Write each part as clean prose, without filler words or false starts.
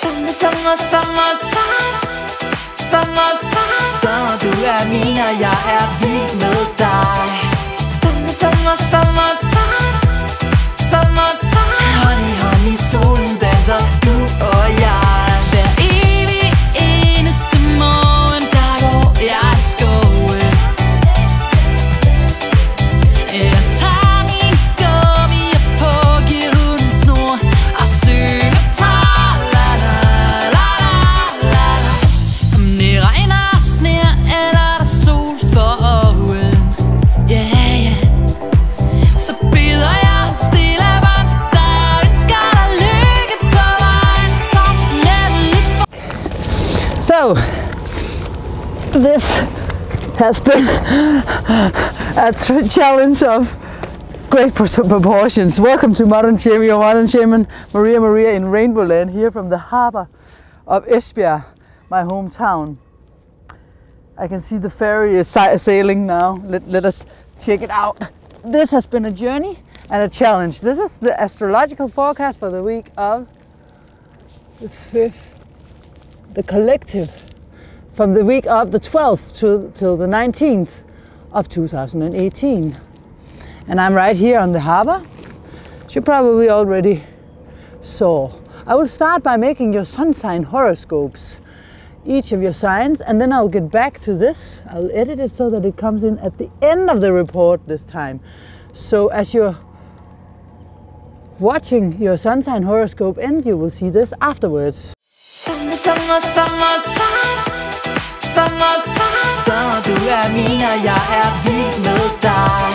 Summertime, summertime. Så du min, og jeg vild med dig. Summertime, summertime. Honey, solen danser, du og jeg. Hver evig eneste morgen, der går jeg i skoven. Jeg tager min gummi på, giver hunden snor og synger tar. Det regner, sner eller der sol for øjen. Yeah. Så bider jeg stille bånd for dig og ønsker dig lykke på vejen. Så So, this has been a challenge of great proportions. Welcome to Modern Shaman, your modern shaman, Maria in RainbowLand, here from the harbor of Esbjerg, my hometown. I can see the ferry is sailing now. Let us check it out. This has been a journey and a challenge. This is the astrological forecast for the week of the 5th. The collective from the week of the 12th till the 19th of 2018. And I'm right here on the harbor. You probably already saw. I will start by making your sun sign horoscopes, each of your signs, and then I'll get back to this. I'll edit it so that it comes in at the end of the report this time. So as you're watching your sun sign horoscope end, you will see this afterwards. Summertime, summertime. Så du min, og jeg vild med dig.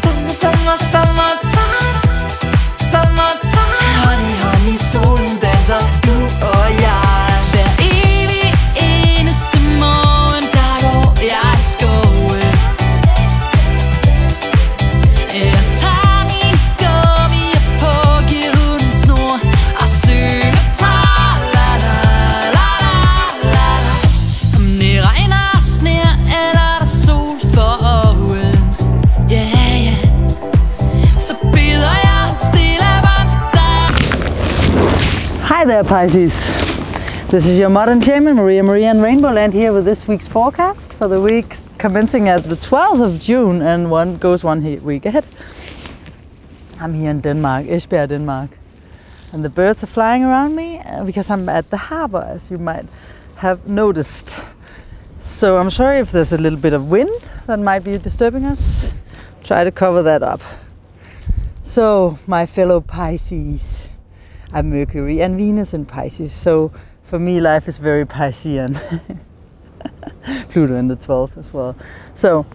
Summertime, summertime. Honey, solen danser, du og jeg. Hver evig eneste morgen, der går jeg i skoven. Jeg tager min gummi på, giver hunden snor og synger tar. Det regner, sner eller der sol for øjen. Yeah. Så bider jeg stille bånd for dig. Hi there, Pisces. This is your modern shaman, Maria in RainbowLand, here with this week's forecast for the week commencing at the 12th of June and goes one week ahead. I'm here in Denmark, Esbjerg, Denmark. And the birds are flying around me because I'm at the harbor, as you might have noticed. So I'm sorry if there's a little bit of wind that might be disturbing us. Try to cover that up. So, my fellow Pisces, I'm Mercury and Venus in Pisces, so for me life is very Piscean. Pluto in the 12th as well. So,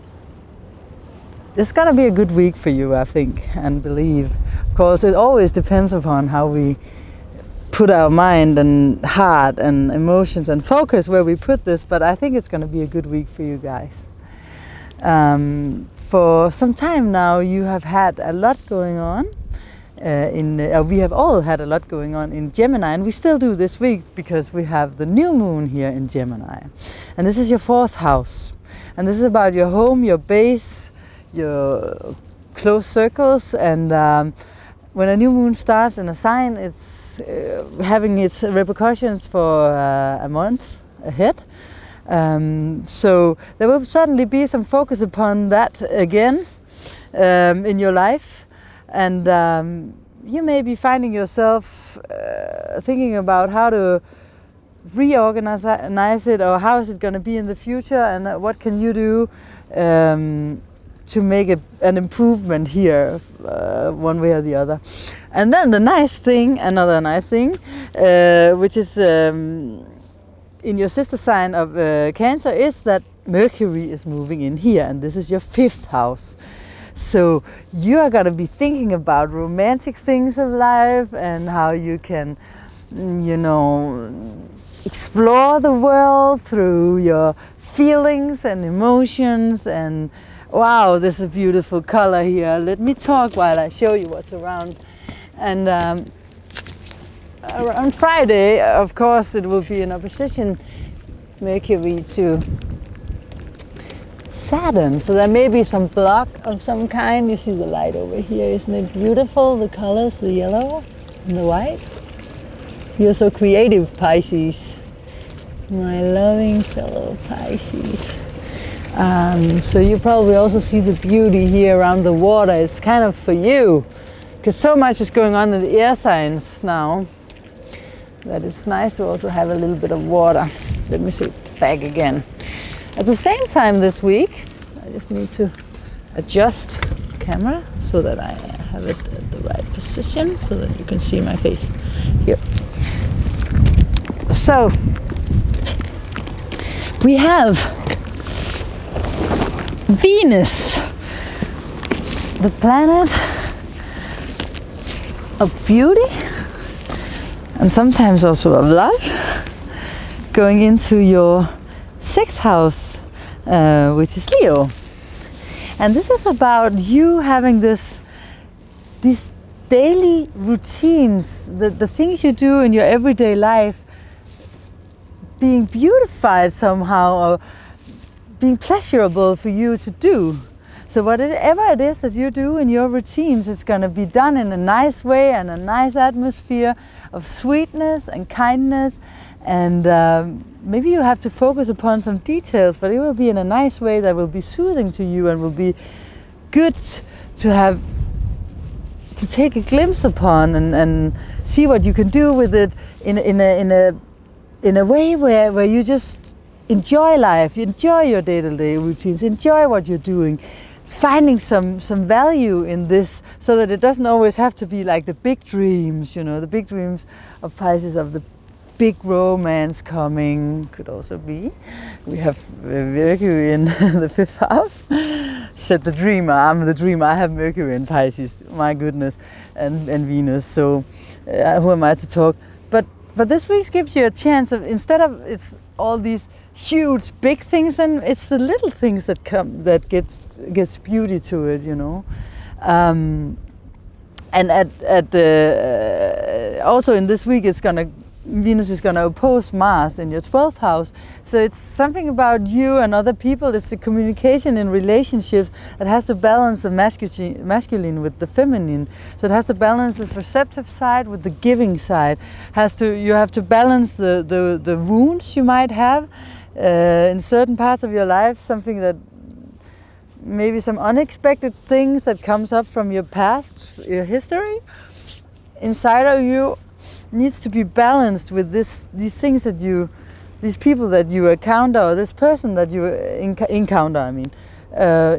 it's gonna be a good week for you, I think, and believe. Of course, it always depends upon how we put our mind and heart and emotions and focus where we put this, but I think it's going to be a good week for you guys. For some time now you have had a lot going on we have all had a lot going on in Gemini, and we still do this week because we have the new moon here in Gemini. And this is your 4th house, and this is about your home, your base, your close circles, and when a new moon starts in a sign, it's having its repercussions for a month ahead. So there will certainly be some focus upon that again in your life, and you may be finding yourself thinking about how to reorganize it, or how is it going to be in the future, and what can you do to make an improvement here, one way or the other. And then the nice thing, another nice thing, which is in your sister sign of Cancer, is that Mercury is moving in here, and this is your 5th house. So you are going to be thinking about romantic things of life and how you can, you know, explore the world through your feelings and emotions. And wow, this is a beautiful color here. Let me talk while I show you what's around. And on Friday, of course, it will be in opposition, Mercury to Saturn. So there may be some block of some kind. You see the light over here, isn't it beautiful? The colors, the yellow and the white. You're so creative, Pisces. My loving fellow Pisces. So you probably also see the beauty here around the water. It's kind of for you, because so much is going on in the air signs now that it's nice to also have a little bit of water. Let me see, back again. At the same time this week, I just need to adjust the camera so that I have it at the right position so that you can see my face here. So we have Venus, the planet of beauty and sometimes also of love, going into your 6th house, which is Leo. And this is about you having these daily routines, the things you do in your everyday life being beautified somehow, or being pleasurable for you to do. So whatever it is that you do in your routines, it's going to be done in a nice way and a nice atmosphere of sweetness and kindness. And maybe you have to focus upon some details, but it will be in a nice way that will be soothing to you and will be good to take a glimpse upon and see what you can do with it in a way where you just enjoy life, you enjoy your day-to-day routines, enjoy what you're doing, finding some value in this, so that it doesn't always have to be like the big dreams, you know, the big dreams of Pisces, of the big romance coming, could also be. We have Mercury in the 5th house. Said the dreamer, I'm the dreamer, I have Mercury in Pisces, my goodness, and Venus, so who am I to talk? But this week gives you a chance of, instead of it's all these huge big things, and it's the little things that come that gets beauty to it, you know. And also in this week, Venus is gonna oppose Mars in your 12th house. So it's something about you and other people. It's the communication in relationships that has to balance the masculine with the feminine. So it has to balance this receptive side with the giving side. You have to balance the wounds you might have in certain parts of your life, something that maybe some unexpected things that comes up from your past, your history inside of you, needs to be balanced with these things that these people that you encounter, or this person that you encounter, I mean,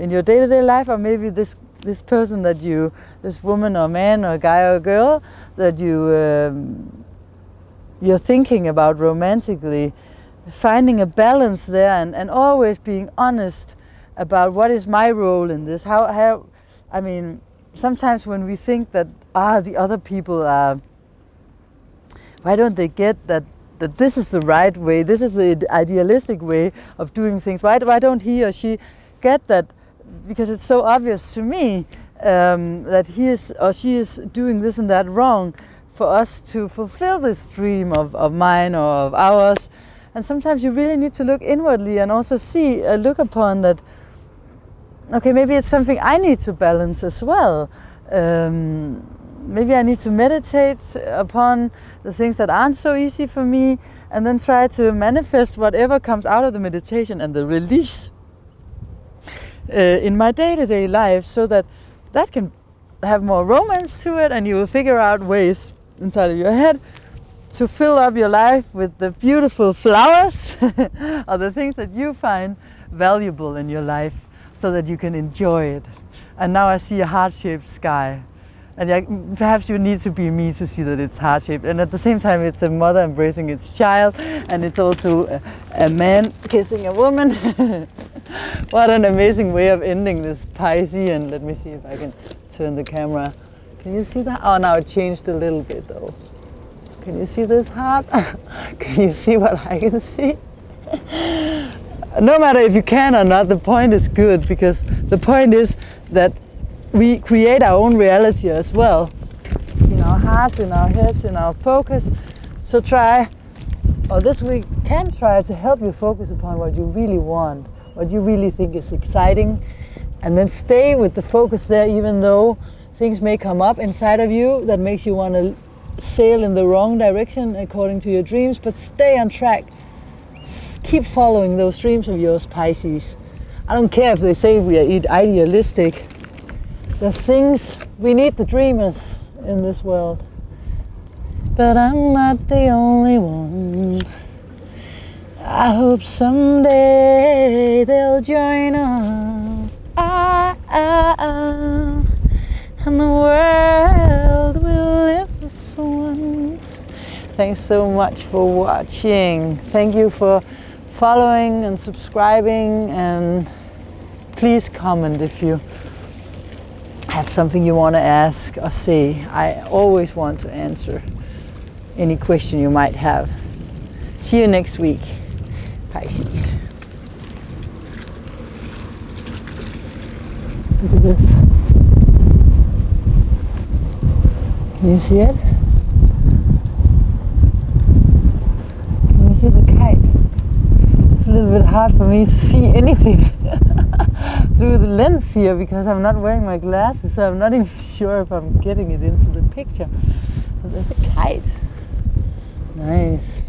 in your day-to-day life, or maybe this person that this woman or man or guy or girl that you're thinking about romantically, finding a balance there and always being honest about what is my role in this. How I mean, sometimes when we think that the other people are, why don't they get that this is the right way, this is the idealistic way of doing things? Why don't he or she get that? Because it's so obvious to me that he is or she is doing this and that wrong for us to fulfill this dream of mine or of ours. And sometimes you really need to look inwardly and also look upon that, okay, maybe it's something I need to balance as well. Maybe I need to meditate upon the things that aren't so easy for me, and then try to manifest whatever comes out of the meditation and the release in my day-to-day life, so that can have more romance to it, and you will figure out ways inside of your head to fill up your life with the beautiful flowers or the things that you find valuable in your life, so that you can enjoy it. And now I see a heart-shaped sky. And perhaps you need to be me to see that it's heart-shaped. And at the same time, it's a mother embracing its child, and it's also a man kissing a woman. What an amazing way of ending this Pisces. And let me see if I can turn the camera. Can you see that? Oh, now it changed a little bit though. Can you see this heart? Can you see what I can see? No matter if you can or not, the point is good, because the point is that we create our own reality as well, in our hearts, in our heads, in our focus. So this week can try to help you focus upon what you really want, what you really think is exciting, and then stay with the focus there, even though things may come up inside of you that makes you want to sail in the wrong direction according to your dreams, but stay on track. Keep following those dreams of yours, Pisces. I don't care if they say we are idealistic. There's things, we need the dreamers in this world. But I'm not the only one. I hope someday they'll join us. And the world will live as one. Thanks so much for watching. Thank you for following and subscribing, and please comment if you have something you want to ask or say. I always want to answer any question you might have. See you next week, Pisces. Look at this. Can you see it? Can you see the kite? It's a little bit hard for me to see anything through the lens here because I'm not wearing my glasses, so I'm not even sure if I'm getting it into the picture. But there's a kite. Nice.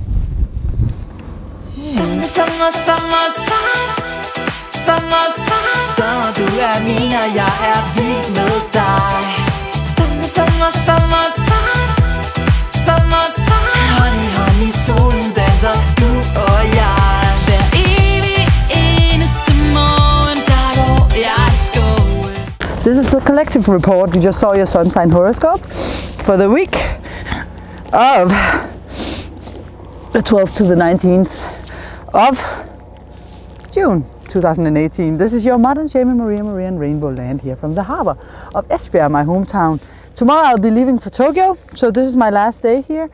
Summertime, summertime. Så du min, og jeg vild med dig. Summertime, summertime. Honey, honey, solen danser, du og jeg. Hver evig eneste morgen, der går jeg i skoven. This is the collective report. You just saw your sun sign horoscope for the week of the 12th to the 19th of June 2018. This is your modern shaman Maria and RainbowLand here from the harbor of Esbjerg, my hometown. Tomorrow I'll be leaving for Tokyo, so this is my last day here,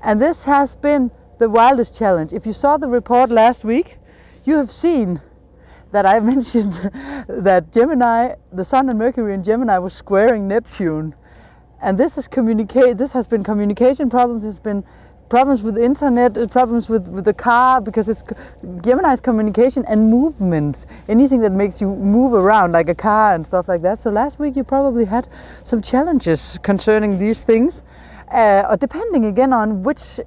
and this has been the wildest challenge. If you saw the report last week, you have seen that I mentioned that Gemini, the Sun and Mercury in Gemini was squaring Neptune, and this has been communication problems. It's been problems with the internet, problems with the car, because it's Gemini's communication and movements, anything that makes you move around like a car and stuff like that. So last week you probably had some challenges concerning these things, or depending again on which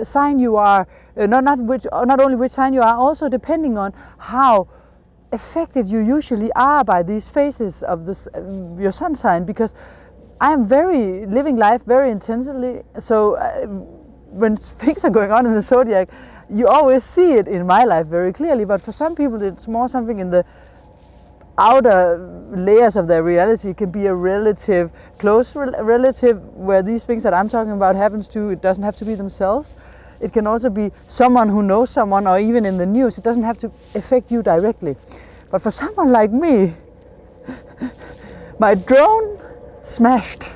sign you are, not only which sign you are, also depending on how affected you usually are by these phases of this your sun sign, because I am living life very intensely, so when things are going on in the zodiac, you always see it in my life very clearly, but for some people it's more something in the outer layers of their reality. It can be a relative, close relative, where these things that I'm talking about happens to. It doesn't have to be themselves. It can also be someone who knows someone, or even in the news. It doesn't have to affect you directly. But for someone like me, my drone smashed.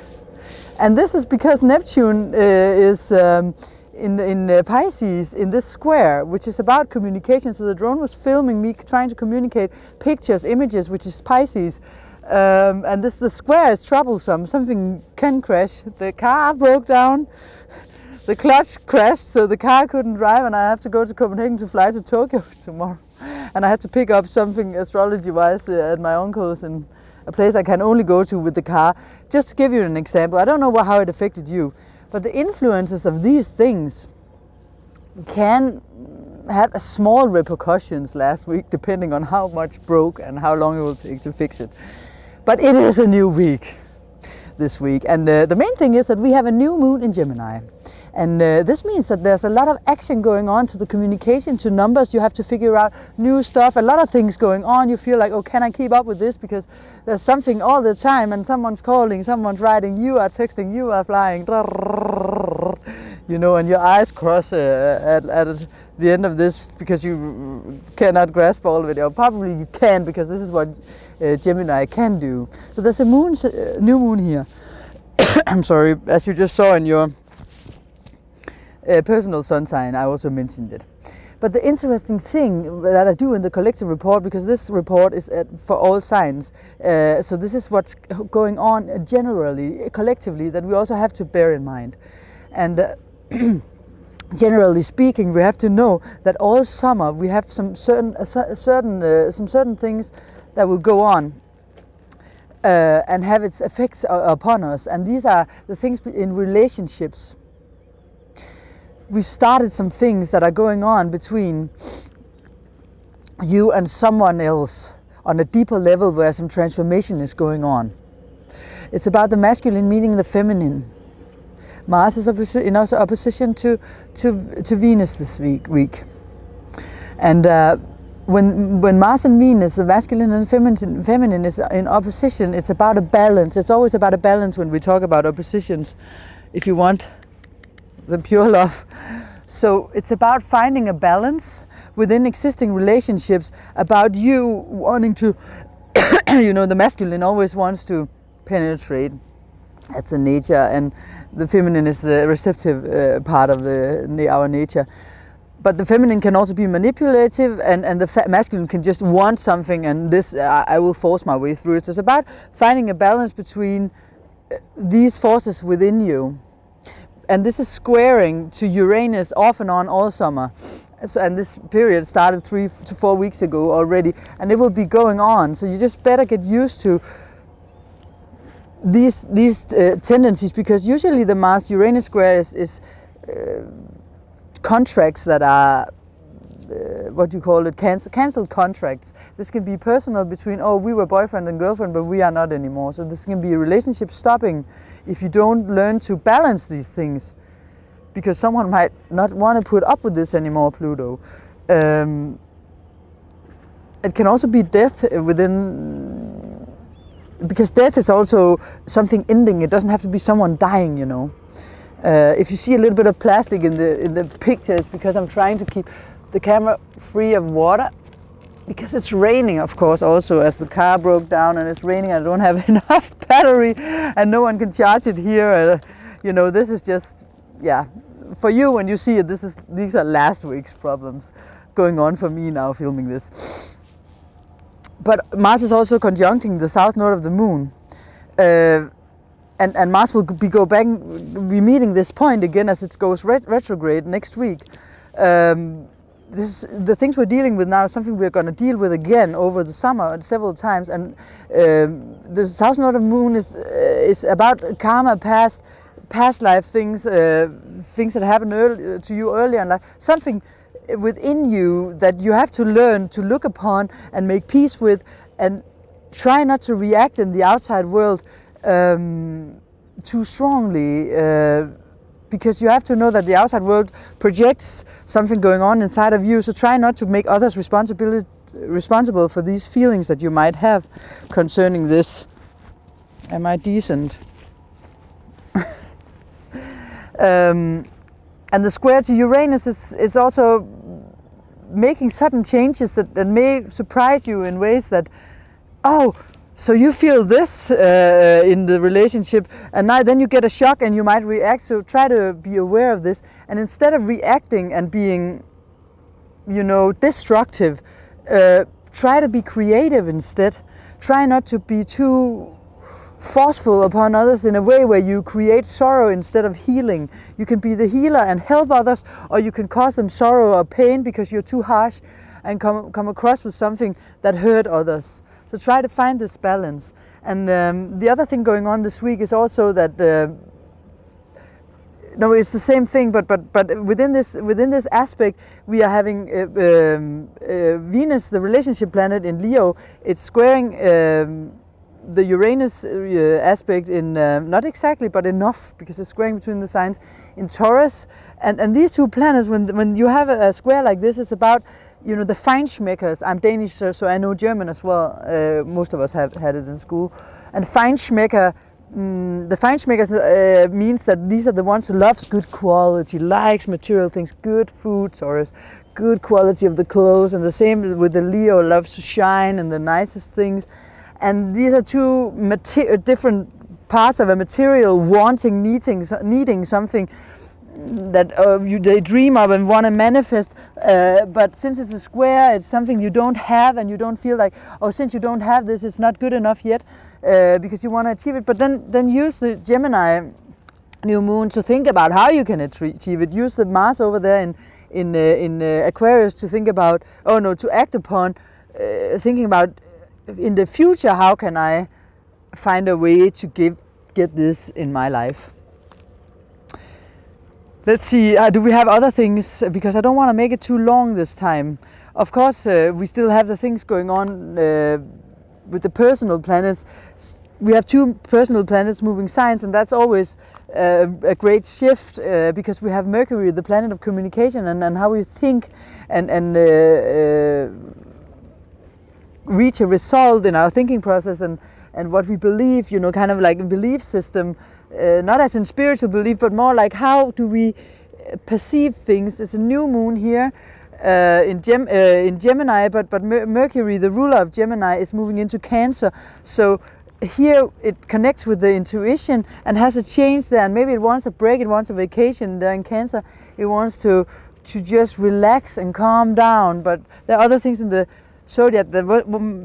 And this is because Neptune is in Pisces, in this square, which is about communication. So the drone was filming me trying to communicate pictures, images, which is Pisces. And the square is troublesome. Something can crash. The car broke down. The clutch crashed, so the car couldn't drive, and I have to go to Copenhagen to fly to Tokyo tomorrow. And I had to pick up something astrology-wise at my uncle's in a place I can only go to with the car. Just to give you an example, I don't know how it affected you, but the influences of these things can have a small repercussions last week, depending on how much broke and how long it will take to fix it. But it is a new week this week, and the main thing is that we have a new moon in Gemini. And this means that there's a lot of action going on to the communication, to numbers. You have to figure out new stuff, a lot of things going on. You feel like, oh, can I keep up with this? Because there's something all the time, and someone's calling, someone's writing, you are texting, you are flying, you know, and your eyes cross at the end of this because you cannot grasp all of it. Or probably you can, because this is what Gemini can do. So there's a new moon here. I'm sorry, as you just saw in your personal sun sign, I also mentioned it. But the interesting thing that I do in the collective report, because this report is for all signs, so this is what's going on generally, collectively, that we also have to bear in mind. And generally speaking, we have to know that all summer we have some certain things that will go on and have its effects upon us. And these are the things in relationships. we've started some things that are going on between you and someone else on a deeper level where some transformation is going on. It's about the masculine meeting the feminine. Mars is in also opposition to Venus this week. And when Mars and Venus, the masculine and feminine is in opposition, it's about a balance. It's always about a balance when we talk about oppositions, if you want the pure love. So it's about finding a balance within existing relationships, about you wanting to, you know, the masculine always wants to penetrate. That's the nature, and the feminine is the receptive part of our nature. But the feminine can also be manipulative, and the masculine can just want something, and this I will force my way through it. So it's about finding a balance between these forces within you. And this is squaring to Uranus off and on all summer. So, and this period started 3 to 4 weeks ago already, and it will be going on. So you just better get used to these tendencies, because usually the Mars-Uranus square is contracts that are what do you call it, cancelled contracts. This can be personal between, oh, we were boyfriend and girlfriend, but we are not anymore. So this can be a relationship stopping if you don't learn to balance these things, because someone might not want to put up with this anymore, Pluto. It can also be death within, because death is also something ending. It doesn't have to be someone dying, you know. If you see a little bit of plastic in the picture, it's because I'm trying to keep the camera free of water, because it's raining, of course, also, as the car broke down and it's raining. I don't have enough battery and no one can charge it here. You know, this is just, yeah, for you when you see it, these are last week's problems going on for me now filming this. But Mars is also conjuncting the south node of the moon. And Mars will be meeting this point again as it goes retrograde next week. The things we're dealing with now is something we're going to deal with again over the summer several times. And the south node of the moon is about karma, past life things, things that happened to you earlier in life. Something within you that you have to learn to look upon and make peace with, and try not to react in the outside world too strongly, because you have to know that the outside world projects something going on inside of you. So try not to make others responsible for these feelings that you might have concerning this. Am I decent? And the square to Uranus is also making sudden changes that may surprise you in ways that, oh, so you feel this in the relationship, and now then you get a shock and you might react. So try to be aware of this, and instead of reacting and being, you know, destructive, try to be creative instead. Try not to be too forceful upon others in a way where you create sorrow instead of healing. You can be the healer and help others, or you can cause them sorrow or pain because you're too harsh and come across with something that hurt others. So try to find this balance. And the other thing going on this week is also that no, it's the same thing, but within this aspect, we are having Venus, the relationship planet in Leo. It's squaring the Uranus aspect in not exactly, but enough, because it's squaring between the signs in Taurus. And these two planets, when you have a square like this, it's about, you know, the Feinschmeckers. I'm Danish, so I know German as well. Most of us have had it in school. And Feinschmecker, the Feinschmeckers means that these are the ones who loves good quality, likes material things, good food, Taurus, good quality of the clothes, and the same with the Leo, loves to shine and the nicest things. And these are two different parts of a material, wanting, needing something that they dream of and want to manifest, but since it's a square, it's something you don't have, and you don't feel like, oh, since you don't have this, it's not good enough yet, because you want to achieve it. But then use the Gemini new moon to think about how you can achieve it. Use the Mars over there in Aquarius to think about, to act upon, thinking about in the future, how can I find a way to get this in my life. Let's see, do we have other things? Because I don't want to make it too long this time. Of course, we still have the things going on with the personal planets. We have 2 personal planets moving signs, and that's always a great shift because we have Mercury, the planet of communication, and how we think and reach a result in our thinking process and what we believe, you know, kind of like a belief system. Not as in spiritual belief, but more like how do we perceive things. It's a new moon here in Gemini, but Mercury, the ruler of Gemini, is moving into Cancer. So here it connects with the intuition and has a change there. And maybe it wants a break, it wants a vacation. There in Cancer, it wants to just relax and calm down. But there are other things in the zodiac that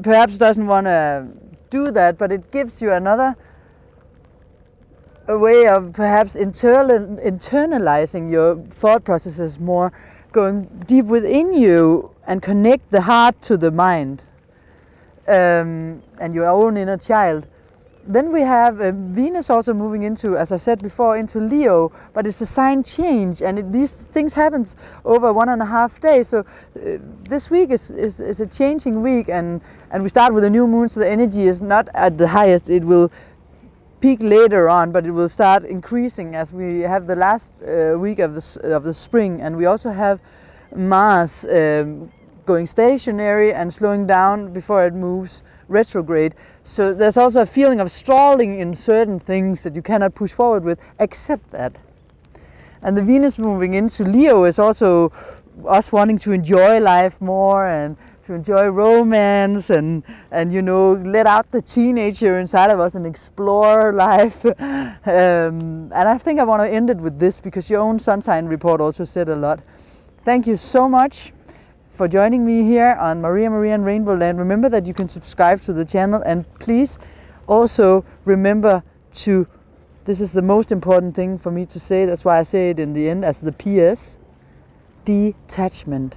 perhaps doesn't want to do that, but it gives you another a way of perhaps internalizing your thought processes more, going deep within you and connect the heart to the mind and your own inner child. Then we have Venus also moving into, as I said before, into Leo, but it's a sign change, and these things happens over 1.5 days. So this week is a changing week, and we start with a new moon, so the energy is not at the highest. It will peak later on, but it will start increasing as we have the last week of the spring, and we also have Mars going stationary and slowing down before it moves retrograde. So there's also a feeling of stalling in certain things that you cannot push forward with. Accept that. And the Venus moving into Leo is also us wanting to enjoy life more and to enjoy romance and you know, let out the teenager inside of us and explore life. And I think I want to end it with this because your own sun sign report also said a lot. Thank you so much for joining me here on Maria and RainbowLand. Remember that you can subscribe to the channel, and please also remember to, this is the most important thing for me to say, that's why I say it in the end as the PS, detachment.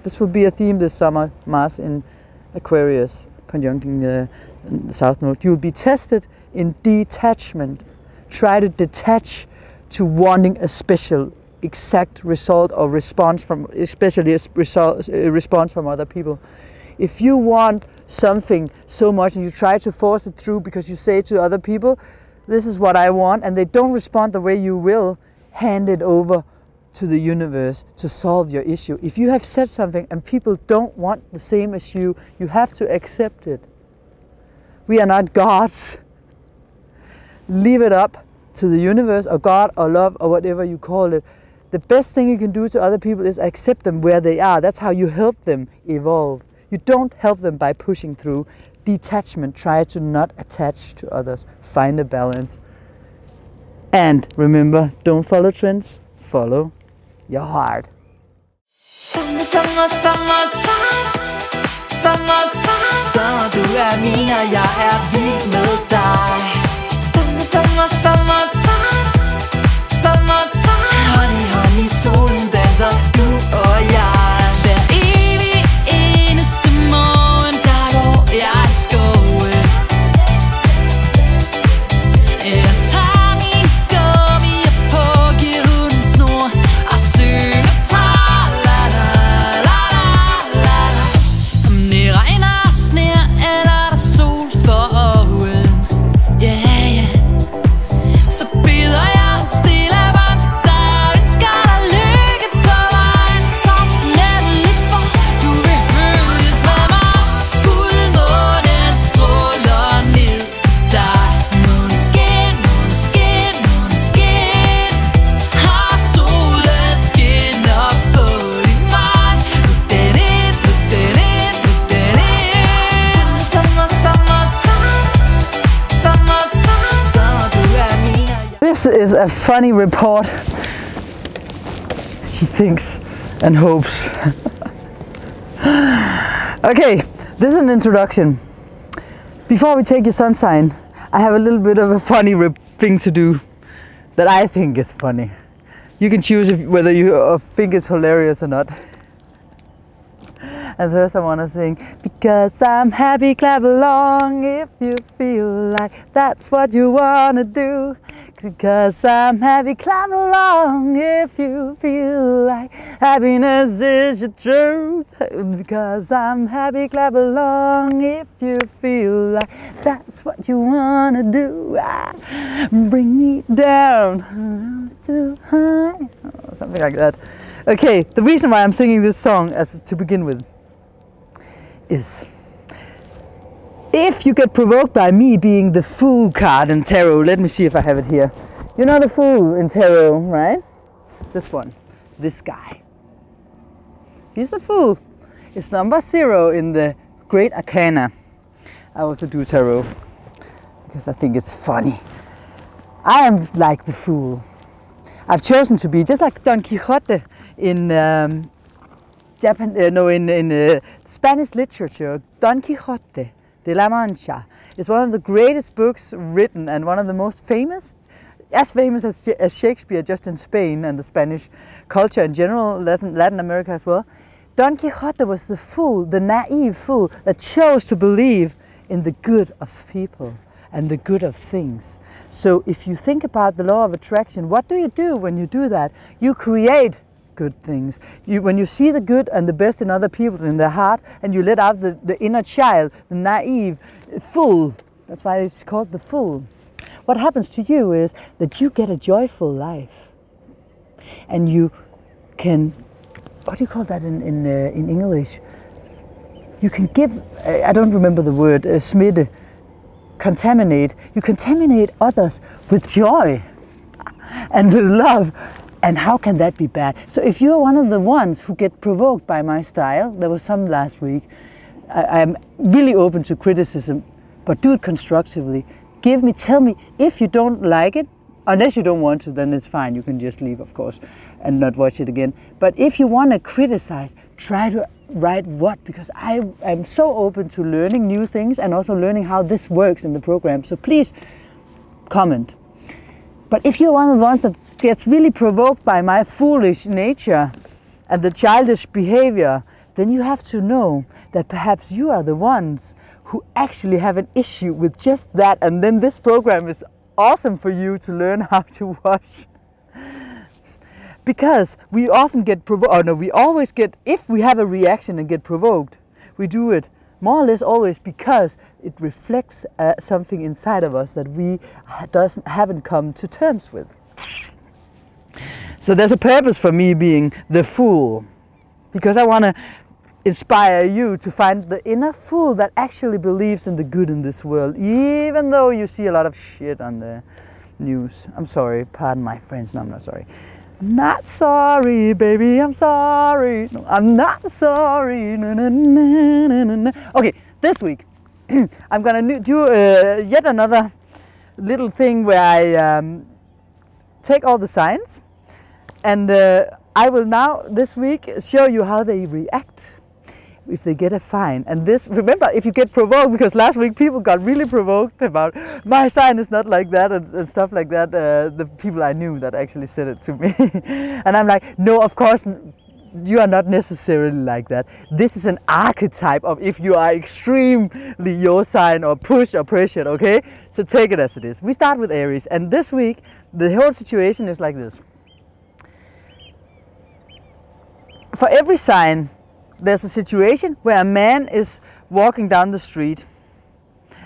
This will be a theme this summer, Mars in Aquarius, conjuncting the South Node. You'll be tested in detachment. Try to detach to wanting a special, exact result or response from, especially a response from other people. If you want something so much and you try to force it through because you say to other people, this is what I want, and they don't respond the way you will, hand it over to the universe to solve your issue. If you have said something and people don't want the same as you, you have to accept it. We are not gods. Leave it up to the universe or God or love or whatever you call it. The best thing you can do to other people is accept them where they are. That's how you help them evolve. You don't help them by pushing through. Detachment, try to not attach to others. Find a balance. And remember, don't follow trends, follow your heart. Summertime, summertime. Så du min, og jeg vild med dig. Summertime, summertime. Honey, solen danser, du og jeg. Hver evig eneste morgen, der går jeg i skoven. Jeg tager min gummier på, giver hunden snor og synger tar, la la la la la. Om det regner og sner, eller der sol for øjen, yeah, yeah. Så bider jeg stille barn for dig, og ønsker dig lykke på vejen. Så nemlig for, du vil følges med mig. Guldmånen stråler ned dig. Måneskin, måneskin, måneskin. Har solen skinner på din vej. Put den ind, put den ind, put den ind. Summertime, summertime. Så du min, og jeg. This is a funny report, she thinks and hopes. Okay, this is an introduction. Before we take your sun sign, I have a little bit of a funny thing to do that I think is funny. You can choose whether you think it's hilarious or not. And first I want to sing, because I'm happy, clap along if you feel like that's what you want to do. Because I'm happy, clap along if you feel like happiness is your truth. Because I'm happy, clap along if you feel like that's what you wanna do. Bring me down, too high, something like that. Okay, the reason why I'm singing this song as to begin with is if you get provoked by me being the Fool card in tarot. Let me see if I have it here. You know the Fool in tarot, right? This one, this guy. He's the Fool. It's number 0 in the Great Arcana. I also do tarot because I think it's funny. I am like the Fool. I've chosen to be just like Don Quixote in Spanish literature. Don Quixote de la Mancha is one of the greatest books written and one of the most famous, as famous as Shakespeare, just in Spain and the Spanish culture in general, Latin America as well. Don Quixote was the fool, the naive fool that chose to believe in the good of people and the good of things. So if you think about the law of attraction, what do you do when you do that? You create good things. When you see the good and the best in other people, in their heart, and you let out the inner child, the naive fool, that's why it's called the Fool. What happens to you is that you get a joyful life. And you can, what do you call that in English? You can give, I don't remember the word, smidde, contaminate. You contaminate others with joy and with love. And how can that be bad? So if you're one of the ones who get provoked by my style, there was some last week, I'm really open to criticism, but do it constructively. Tell me if you don't like it. Unless you don't want to, then it's fine. You can just leave, of course, and not watch it again. But if you want to criticize, try to write what, because I am so open to learning new things and also learning how this works in the program. So please comment. But if you're one of the ones that gets really provoked by my foolish nature and the childish behavior, then you have to know that perhaps you are the ones who actually have an issue with just that, and then this program is awesome for you to learn how to wash. Because we often get provoked, we always get, if we have a reaction and get provoked, we do it more or less always because it reflects something inside of us that we haven't come to terms with. So there's a purpose for me being the Fool, because I want to inspire you to find the inner fool that actually believes in the good in this world, even though you see a lot of shit on the news. I'm sorry, pardon my French, no, I'm not sorry. I'm not sorry, baby, I'm sorry. No, I'm not sorry. Na, na, na, na, na, na. Okay, this week I'm gonna do yet another little thing where I take all the signs, and I will now this week show you how they react if they get a fine. And this, remember, if you get provoked, because last week people got really provoked about my sign is not like that and stuff like that, the people I knew that actually said it to me. And I'm like, no, of course you are not necessarily like that. This is an archetype of if you are extremely your sign or pushed or pressured, okay? So take it as it is. We start with Aries, and this week the whole situation is like this. For every sign, there's a situation where a man is walking down the street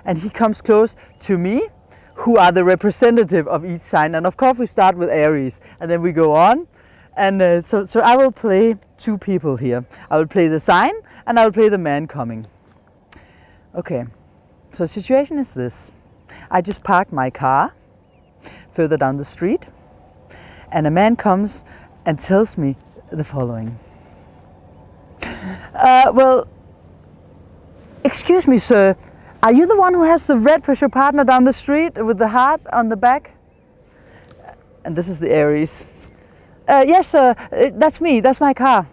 and he comes close to me, who are the representative of each sign. And of course we start with Aries and then we go on. And so I will play two people here. I will play the sign and I will play the man coming. Okay, so the situation is this. I just parked my car further down the street and a man comes and tells me the following. Well, excuse me, sir, are you the one who has the red with your partner down the street with the heart on the back? And this is the Aries. Yes, sir, that's me, that's my car.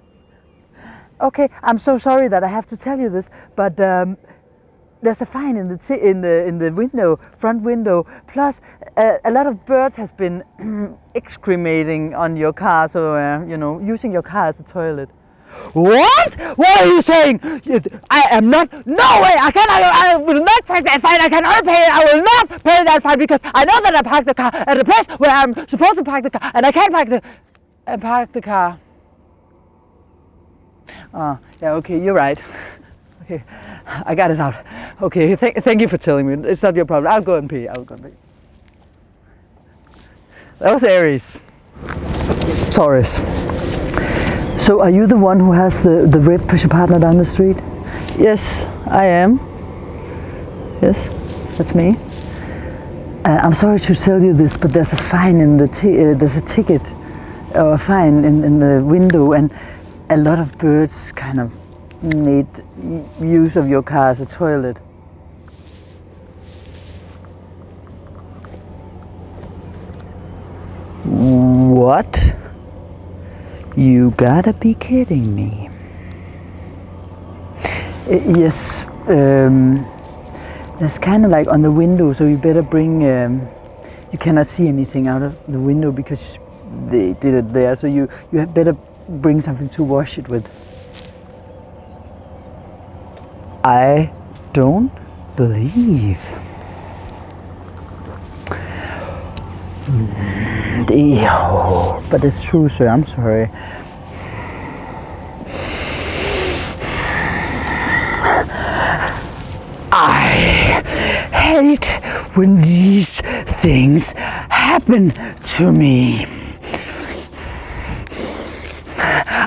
Okay, I'm so sorry that I have to tell you this, but there's a fine in the window, front window. Plus, a lot of birds has been excremating on your car, so you know, using your car as a toilet. What? What are you saying? I am not. No way! I will not take that fine. I cannot pay it. I will not pay that fine because I know that I parked the car at the place where I'm supposed to park the car, and I can't park the car. Oh, yeah. Okay, you're right. Okay, I got it out. Okay, thank you for telling me. It's not your problem. I'll go and pay. I'll go and pay. That was Aries. Taurus. So are you the one who has the red pusher partner down the street? Yes, I am. Yes, that's me. I'm sorry to tell you this, but there's a fine in the there's a ticket or a fine in the window, and a lot of birds kind of made use of your car as a toilet. What? You gotta be kidding me. Yes, there's kind of like on the window, so you better bring, you cannot see anything out of the window because they did it there, so you had better bring something to wash it with. I don't believe. But it's true, sir. I'm sorry. I hate when these things happen to me.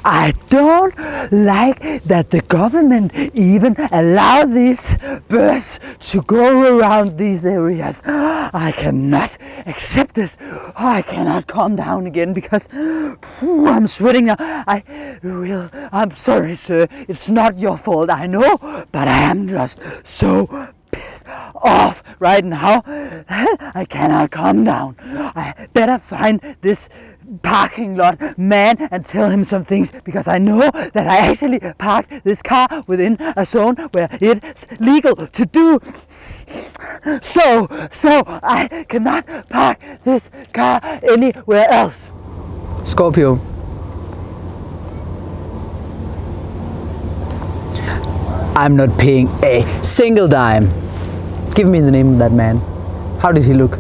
I don't like that the government even allow these birds to go around these areas. I cannot accept this. I cannot calm down again because I'm sweating now. I'm sorry, sir. It's not your fault, I know, but I am just so pissed off right now. I cannot calm down. I better find this parking lot man and tell him some things because I know that I actually parked this car within a zone where it's legal to do so I cannot park this car anywhere else. Scorpio. I'm not paying a single dime. Give me the name of that man. How did he look?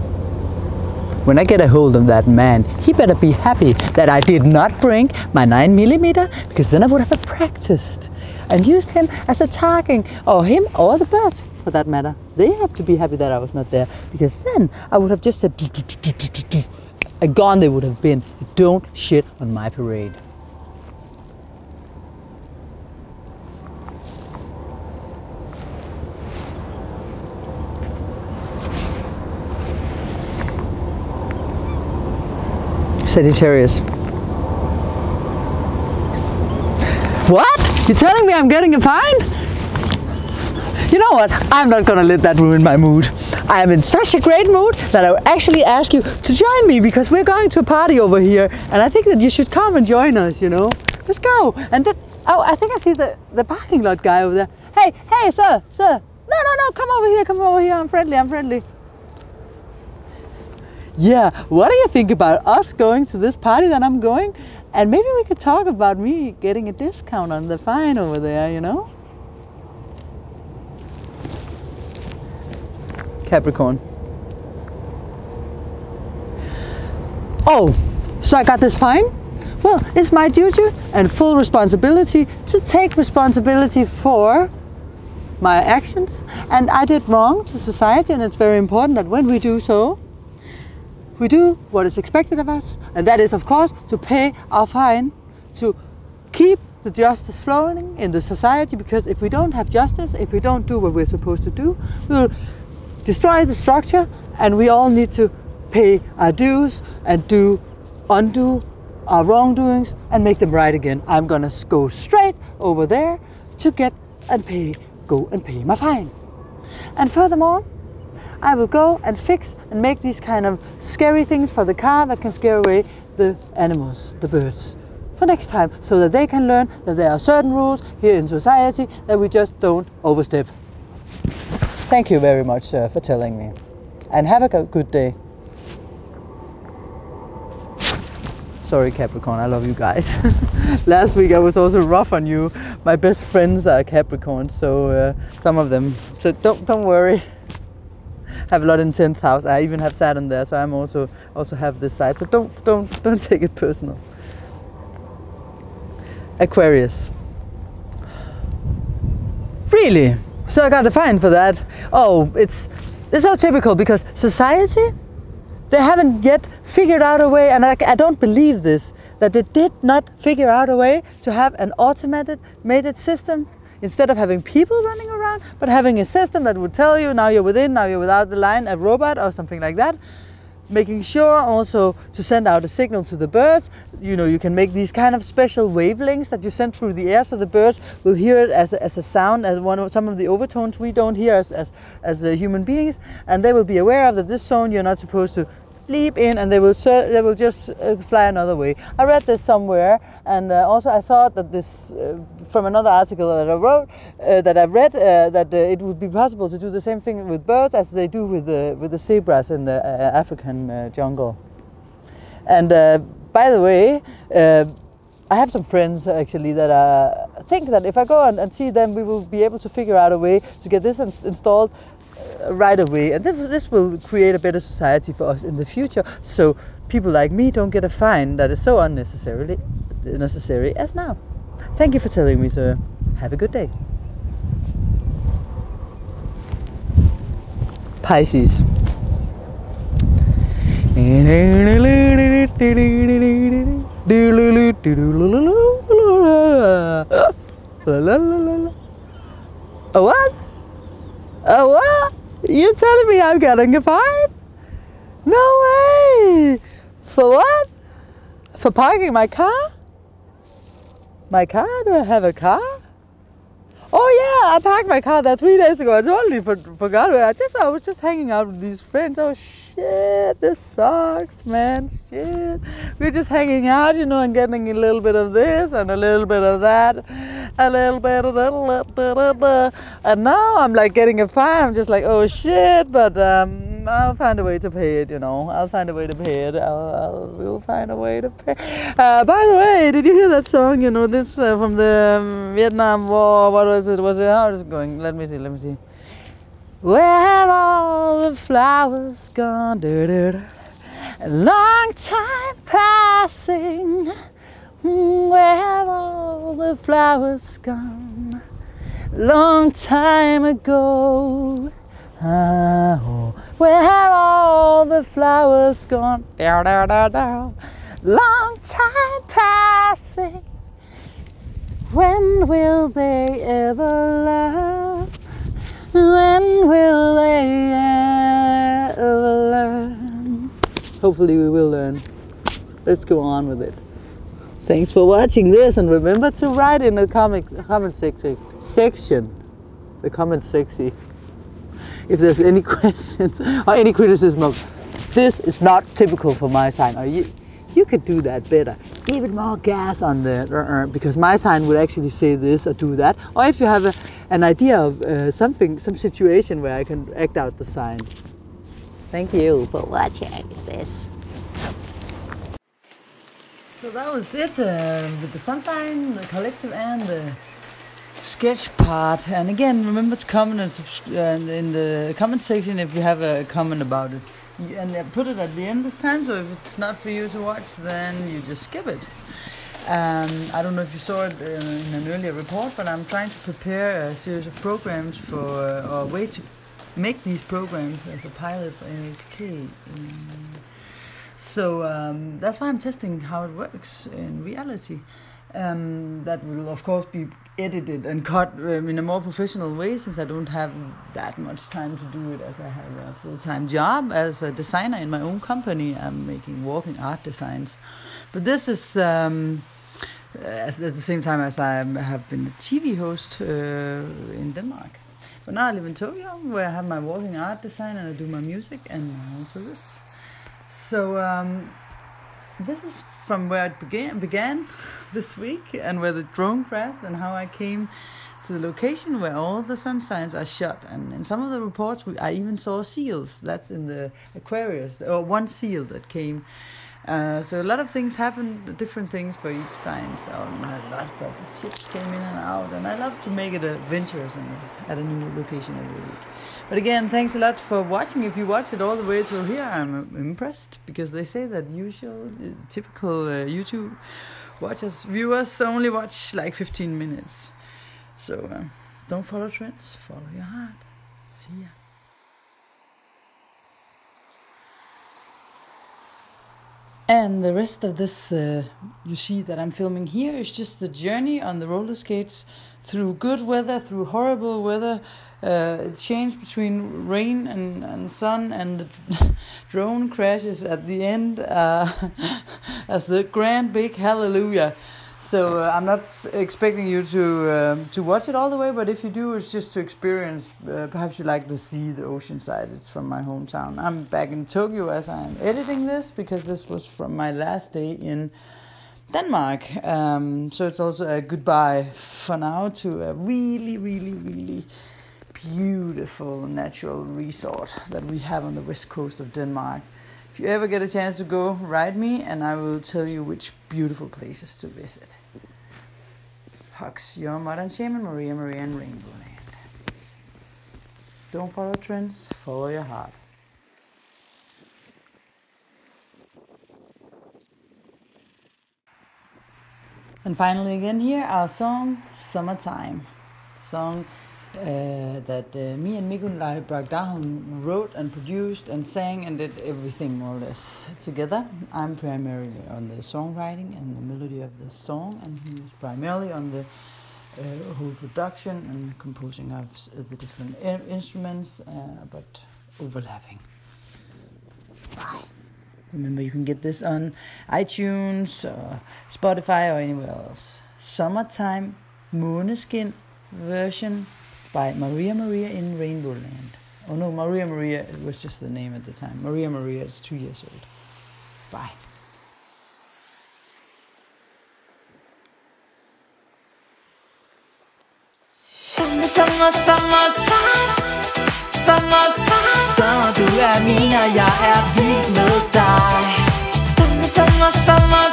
When I get a hold of that man, he better be happy that I did not bring my 9mm, because then I would have practiced and used him as a target, or him or the birds for that matter. They have to be happy that I was not there, because then I would have just said, and gone they would have been. Don't shit on my parade. Sagittarius. What? You're telling me I'm getting a fine? You know what? I'm not gonna let that ruin my mood. I am in such a great mood that I will actually ask you to join me because we're going to a party over here and I think that you should come and join us, you know? Let's go. And oh, I think I see the parking lot guy over there. Hey, sir. No, come over here, I'm friendly. Yeah, what do you think about us going to this party that I'm going? And maybe we could talk about me getting a discount on the fine over there, you know? Capricorn. Oh, so I got this fine? Well, it's my duty and full responsibility to take responsibility for my actions. And I did wrong to society, and it's very important that when we do so, we do what is expected of us, and that is, of course, to pay our fine, to keep the justice flowing in the society, because if we don't have justice, if we don't do what we're supposed to do, we will destroy the structure, and we all need to pay our dues and undo our wrongdoings and make them right again. I'm gonna go straight over there to go and pay my fine. And furthermore, I will go and fix and make these kind of scary things for the car that can scare away the animals, the birds, for next time, so that they can learn that there are certain rules here in society that we just don't overstep. Thank you very much, sir, for telling me. And have a good day. Sorry, Capricorn, I love you guys. Last week I was also rough on you. My best friends are Capricorns, so some of them. So don't worry. Have a lot in 10th house. I even have Saturn there, so I'm also have this side. So don't take it personal. Aquarius. Really? So I got a fine for that. Oh, it's so typical because society, they haven't yet figured out a way, and I don't believe this, that they did not figure out a way to have an automated system instead of having people running around, but having a system that would tell you now you're within, now you're without the line, a robot or something like that. Making sure also to send out a signal to the birds. You know, you can make these kind of special wavelengths that you send through the air, so the birds will hear it as a sound, as some of the overtones we don't hear as human beings, and they will be aware of that this zone you're not supposed to leap in, and they will just fly another way. I read this somewhere, and also I thought that this from another article that I wrote, that I've read, that it would be possible to do the same thing with birds as they do with the zebras in the African jungle. And by the way, I have some friends actually that think that if I go and see them, we will be able to figure out a way to get this installed right away, and this will create a better society for us in the future, so people like me don't get a fine that is so unnecessary as now. Thank you for telling me, sir. Have a good day. Pisces. A what? A what? You telling me I'm getting a fine? No way! For what? For parking my car? My car? Do I have a car? Oh yeah, I parked my car there 3 days ago. I totally forgot. I was just hanging out with these friends. Oh shit, this sucks, man. Shit. We're just hanging out, you know, and getting a little bit of this and a little bit of that. A little bit of that. And now I'm like getting a fine. I'm just like, oh shit, but I'll find a way to pay it, you know. I'll find a way to pay it. We'll find a way to pay. By the way, did you hear that song? You know, this from the Vietnam War. What was it? How is it going? Let me see. Where have all the flowers gone? A long time passing. Where have all the flowers gone? Long time ago. Oh, where have all the flowers gone? Long time passing. When will they ever learn? When will they ever learn? Hopefully we will learn. Let's go on with it. Thanks for watching this, and remember to write in the comment section. The comment section. If there's any questions or any criticism of this is not typical for my sign, or you could do that better. Give it more gas on the because my sign would actually say this or do that. Or if you have an idea of some situation where I can act out the sign. Thank you for watching this. So that was it with the sun sign, the collective, and the sketch part. And again, remember to comment and in the comment section if you have a comment about it. And put it at the end this time, so if it's not for you to watch, then you just skip it. I don't know if you saw it in an earlier report, but I'm trying to prepare a series of programs for, or a way to make these programs as a pilot for NHK. So that's why I'm testing how it works in reality. That will of course be edited and cut in a more professional way, since I don't have that much time to do it, as I have a full-time job as a designer in my own company. I'm making walking art designs. But this is at the same time as I have been a TV host in Denmark. But now I live in Tokyo, where I have my walking art design and I do my music and also this. So this is from where it began this week, and where the drone crashed, and how I came to the location where all the sun signs are shot. And in some of the reports I even saw seals. That's in the Aquarius, or one seal that came. So a lot of things happen, different things for each sign. So not a lot, but ships came in and out, and I love to make it adventurous and at a new location every week. But again, thanks a lot for watching. If you watched it all the way till here, I'm impressed, because they say that typical YouTube viewers only watch like 15 minutes. So don't follow trends, follow your heart. See ya. And the rest of this you see that I'm filming here is just the journey on the roller skates through good weather, through horrible weather, change between rain and sun, and the drone crashes at the end as the grand big hallelujah. So I'm not expecting you to watch it all the way, but if you do, it's just to experience. Perhaps you like the sea, the ocean side. It's from my hometown. I'm back in Tokyo as I'm editing this, because this was from my last day in Denmark. So it's also a goodbye for now to a really, really, really beautiful natural resort that we have on the west coast of Denmark. If you ever get a chance to go, write me and I will tell you which beautiful places to visit. Hugs, your modern shaman, Maria and RainbowLand. Don't follow trends, follow your heart. And finally again here, our song, Summertime. Song that me and Nikolai Bragdahn wrote and produced and sang and did everything more or less together. I'm primarily on the songwriting and the melody of the song, and he's primarily on the whole production and composing of the different instruments, but overlapping. Bye. Remember, you can get this on iTunes or Spotify or anywhere else. Summertime Måneskin version by Maria in RainbowLand. Oh no, Maria, it was just the name at the time. Maria is 2 years old. Bye. Summertime, så du min, og jeg vild med dig. Summertime,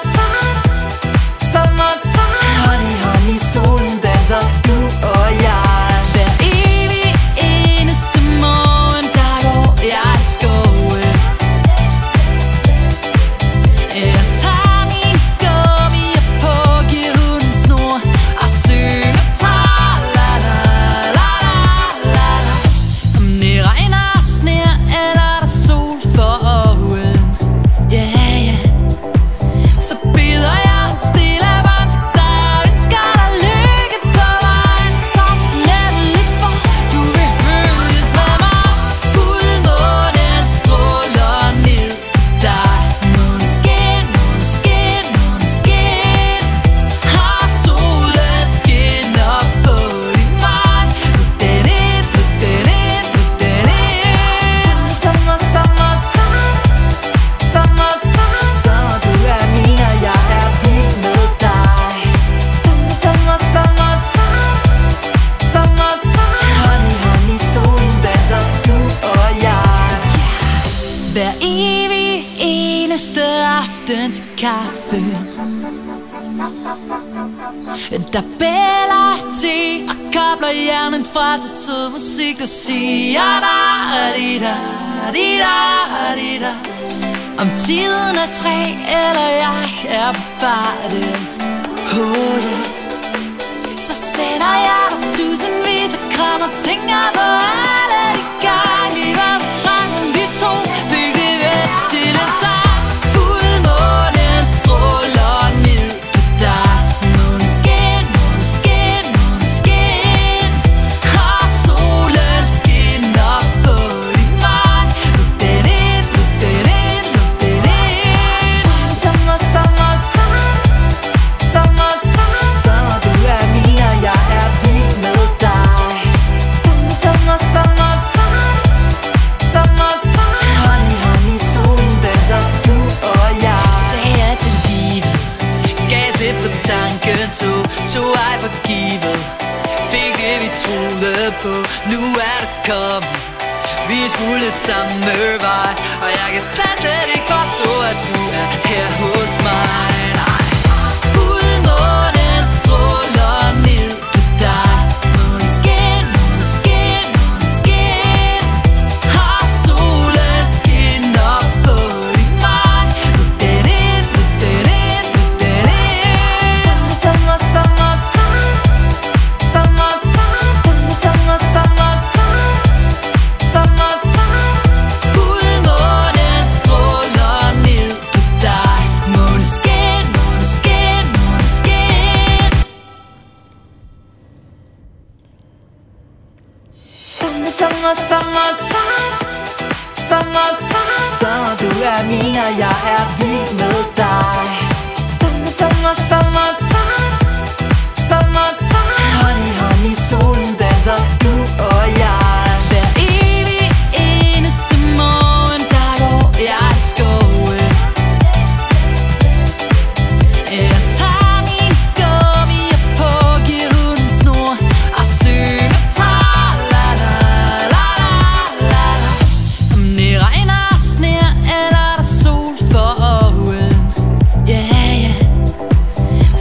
honey, solen danser, du og jeg. Hver evig eneste morgen, der går jeg i skoven. Jeg tager min gummier på, giver hunden snor og synger om det regner, sner eller der sol for øjen. Så bider jeg stille bånd for dig og ønsker dig lykke på vejen. Så nemlig for du vil følges med mig. Fuldmånen stråler ned på dig. Måneskin, har solen skinner på din vej. Put den ind. Summertime, så du min, og jeg vild med dig. Summertime, honey, solen danser, du og jeg. Hver evig eneste aften til kaffen, der bæller te og kobler hjernen fra til sød musik, der siger da. Om tiden er 3, eller jeg er på farten, så sender jeg dig tusindvis af kram og tænker på alle de gange vi var på trangen. Vi to fik det væk til en sang. Fuldmånen stråler ned på dig. Måneskin, har solen skinner på din vej. Luk den ind. Summertime, så du min, og jeg vild med dig. Summertime, honey, solen danser, du og jeg. Sagde jeg til livet, gav slip på tanken, tog ej for givet. Fik det vi troede på, nu er det kommet. Vi skulle samme vej, og jeg kan slet ikke forstå, at du er her hos mig. Fuldmånen stråler ned på dig. Måneskin, måneskin, måneskin. Har solen skinner på din mand. Luk den ind, luk den ind, luk den ind. Sommer, sommertime. Sommertime, sommer, sommertime. Sommertime. Fuldmånen stråler ned på dig. Måneskin, måneskin, måneskin. Sommer, sommertime. Sommertime. Sommer, du er min, og jeg er vild med dig. Sommer, sommertime. Sommertime. Honey, honey, solen danser, du og jeg. Hver evig eneste morgen, der går jeg i skoven. Jeg tager min gummier på, giver hunden snor og synger tar, la la la la la. Om det regner og sner, eller der sol for øjen, yeah, yeah.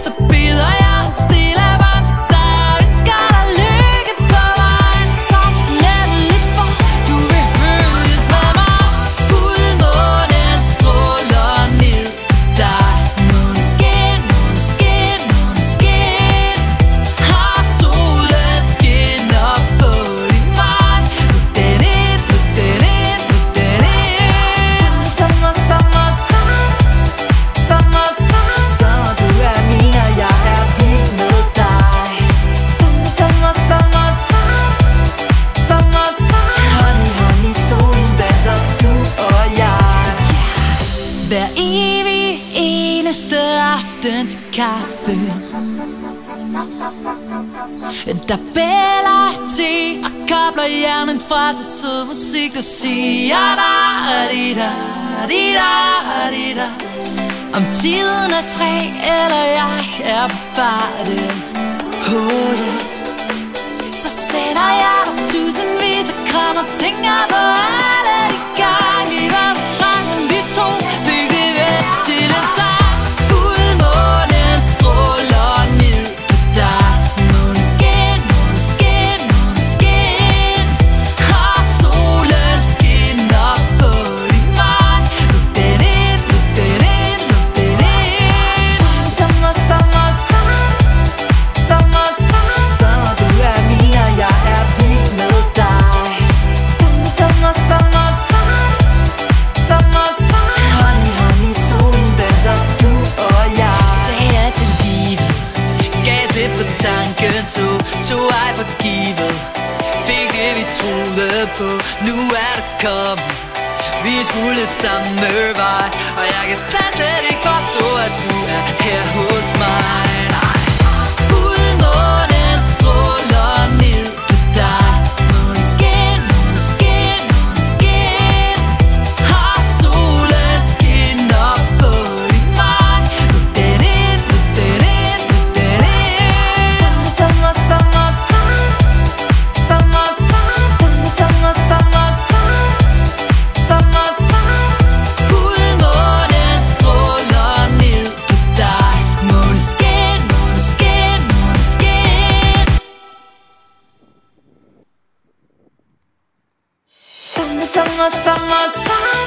Så bider jeg en stille bånd for dig og ønsker dig lykke på vejen. Så nemlig for du vil følges med mig. Fuldmånen stråler ned på dig. Måneskin, måneskin, måneskin. Har solen skinner på din mand. Luk den ind, luk den ind, luk den ind. Sommer, sommertime. Sommertime. Sommer, du er min, og jeg er vild med dig. Sommer, sommertime. Sommertime. Honey, honey, solen danser, du og jeg. Hver evig eneste aften til kaffe, der bæller te og kobler hjernen fra til sød musik, der siger da-di-da-di-da-di-da. Om tiden er 3, eller jeg er på farten, oh yeah. Så sender jeg dig tusindvis af kram og tænker på alle de gange vi var på trangen. Vi to fik det væk til en sang. Fuldmånen stråler ned på dig. Måneskin, måneskin, måneskin. Har solen skinner på din mand. Luk den ind, luk den ind, luk den ind. Sommer, sommertime. Sommertime. Sommer, du er min, og jeg er vild med dig. Sommer, sommertime. Sommertime. Honey, honey, solen danser, du og jeg. Sagde ja til livet, gav slip på tanken, tog ej for givet. Fik det vi troede på, nu er det kommet. Vi skulle samme vej, og jeg kan slet ikke forstå, at du er her hos mig. Fuldmånen stråler ned på dig. Måneskin, måneskin, måneskin. Har solen skinner på din mand. Luk den ind, luk den ind, luk den ind. Sommer, sommertime. Sommertime. Sommer, sommertime. Sommertime. Fuldmånen stråler ned på dig. Måneskin, måneskin, måneskin. Sommer, sommertime.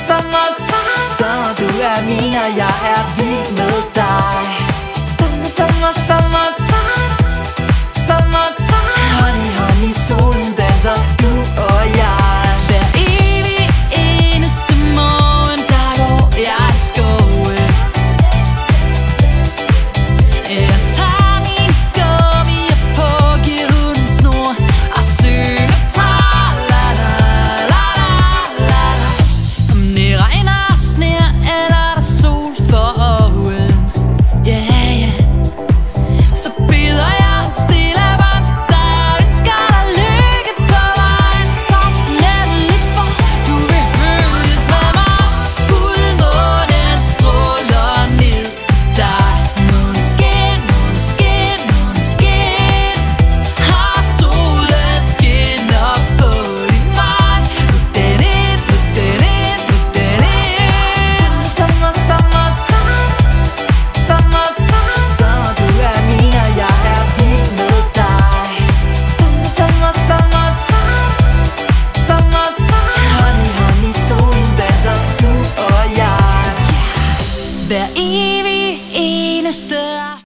Sommertime. Sommer, du er min, og jeg er vild med dig.